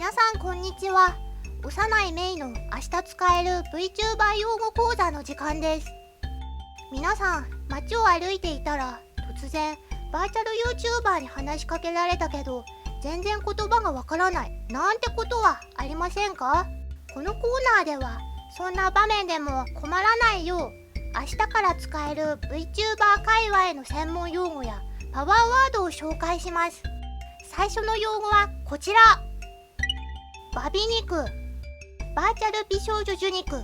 皆さんこんにちは。幼いメイの明日使える VTuber 用語講座の時間です。皆さん街を歩いていたら突然バーチャル YouTuber に話しかけられたけど全然言葉がわからないなんてことはありませんか？このコーナーではそんな場面でも困らないよう明日から使える VTuber 界隈の専門用語やパワーワードを紹介します。最初の用語はこちら。バビ肉、バーチャル美少女受肉、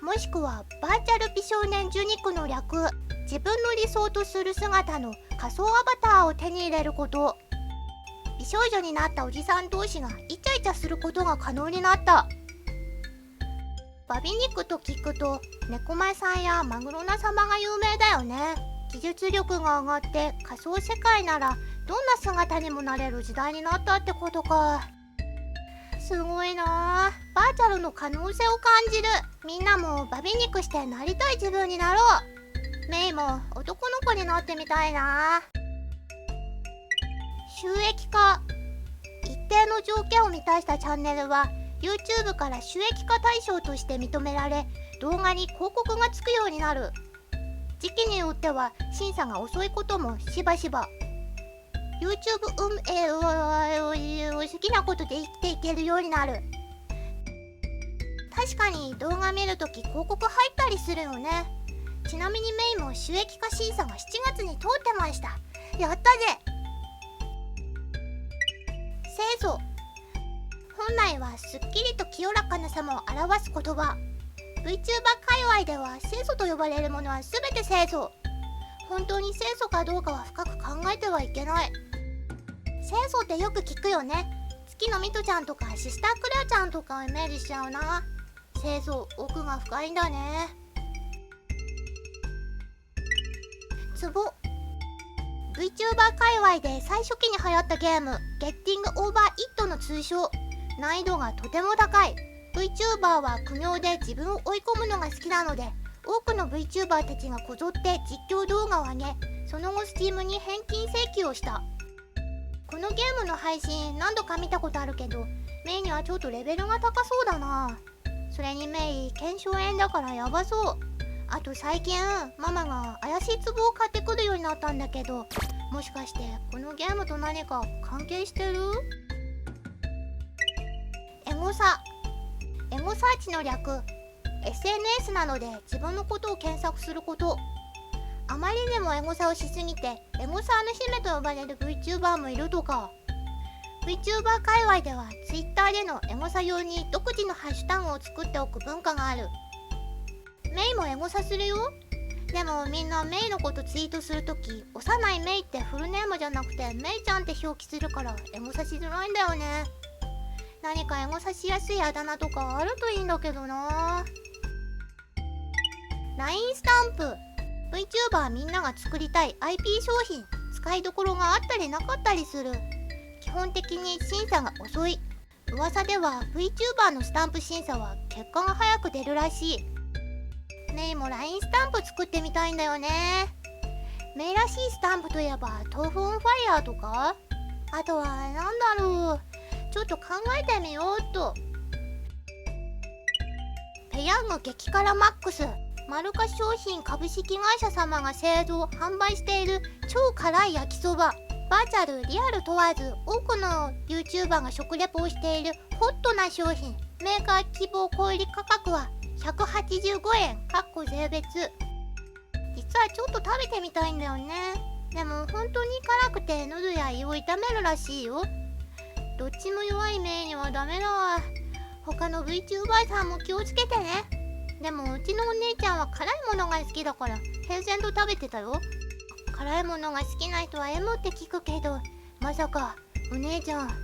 もしくはバーチャル美少年受肉の略。自分の理想とする姿の仮想アバターを手に入れること。美少女になったおじさん同士がイチャイチャすることが可能になった。バビ肉と聞くと猫前さんやマグロナ様が有名だよね。技術力が上がって仮想世界ならどんな姿にもなれる時代になったってことか。すごいなあ。バーチャルの可能性を感じる。みんなもバビ肉してなりたい自分になろう。メイも男の子になってみたいな。収益化。一定の条件を満たしたチャンネルは YouTube から収益化対象として認められ、動画に広告がつくようになる。時期によっては審査が遅いこともしばしば。YouTube 運営を好きなことで生きていけるようになる。確かに動画見るとき広告入ったりするよね。ちなみにメイも収益化審査が7月に通ってました。やったぜ。清楚。本来はすっきりと清らかな様を表す言葉。VTuber 界隈では清楚と呼ばれるものは全て清楚。本当に清楚かどうかは深く考えてはいけない。清楚ってよく聞くよね。月のミトちゃんとかシスタークレアちゃんとかをイメージしちゃうな。清楚、奥が深いんだね。ツボ。VTuber 界隈で最初期に流行ったゲームゲッティングオーバーイットの通称。難易度がとても高い。 VTuber は苦行で自分を追い込むのが好きなので、多くの VTuber たちがこぞって実況動画を上げ、その後 Steam に返金請求をした。このゲームの配信何度か見たことあるけど、メイにはちょっとレベルが高そうだな。それにメイ腱鞘炎だからやばそう。あと最近ママが怪しい壺を買ってくるようになったんだけど、もしかしてこのゲームと何か関係してる？エゴサ。エゴサーチの略。SNS なので自分のことを検索すること。あまりにもエゴサをしすぎてエゴサーの姫と呼ばれる VTuber もいるとか。 VTuber 界隈では Twitter でのエゴサ用に独自のハッシュタグを作っておく文化がある。メイもエゴサするよ。でもみんなメイのことツイートするとき、幼いメイってフルネームじゃなくてメイちゃんって表記するからエゴサしづらいんだよね。何かエゴサしやすいあだ名とかあるといいんだけどな。LINE スタンプ。VTuber みんなが作りたい IP 商品、使いどころがあったりなかったりする。基本的に審査が遅い。噂では VTuber のスタンプ審査は結果が早く出るらしい。メイも LINE スタンプ作ってみたいんだよね。メイらしいスタンプといえば豆腐オンファイヤーとか、あとはなんだろう、ちょっと考えてみようっと。ペヤング激辛マックス。マルカ商品株式会社様が製造販売している超辛い焼きそば。バーチャルリアル問わず多くの YouTuber が食レポをしているホットな商品。メーカー希望小売価格は185円税別。実はちょっと食べてみたいんだよね。でも本当に辛くて喉や胃を痛めるらしいよ。どっちも弱いメイにはダメだわ。他の VTuber さんも気をつけてね。でもうちのお姉ちゃんは辛いものが好きだから平然と食べてたよ。辛いものが好きな人は M って聞くけど、まさかお姉ちゃん。ピ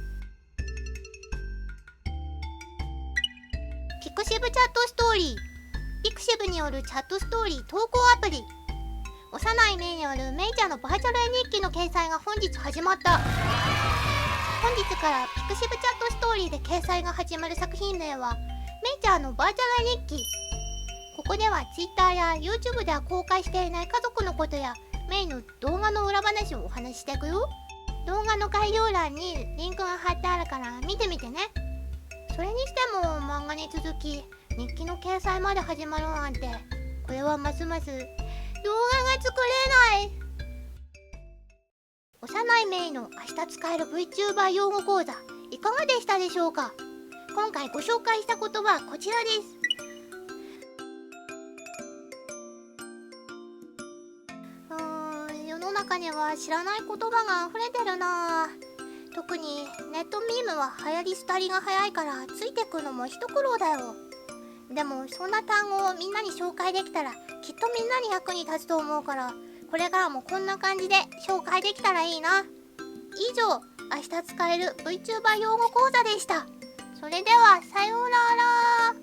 クシブチャットストーリー。ピクシブによるチャットストーリー投稿アプリ。幼いメイによるメイちゃんのバーチャル絵日記の掲載が本日始まった。本日からピクシブチャットストーリーで掲載が始まる作品名はメイちゃんのバーチャル絵日記。ここでは Twitter や YouTube では公開していない家族のことやメイの動画の裏話をお話ししていくよ。動画の概要欄にリンクが貼ってあるから見てみてね。それにしても漫画に続き日記の掲載まで始まるなんて、これはますます動画が作れない。幼いメイの明日使える VTuber 用語講座いかがでしたでしょうか。今回ご紹介した言葉はこちらです。世の中には知らない言葉が溢れてるな。特にネットミームは流行り廃りが早いからついてくのも一苦労だよ。でもそんな単語をみんなに紹介できたらきっとみんなに役に立つと思うから、これからもこんな感じで紹介できたらいいな。以上、明日使える VTuber 用語講座でした。それではさようなら。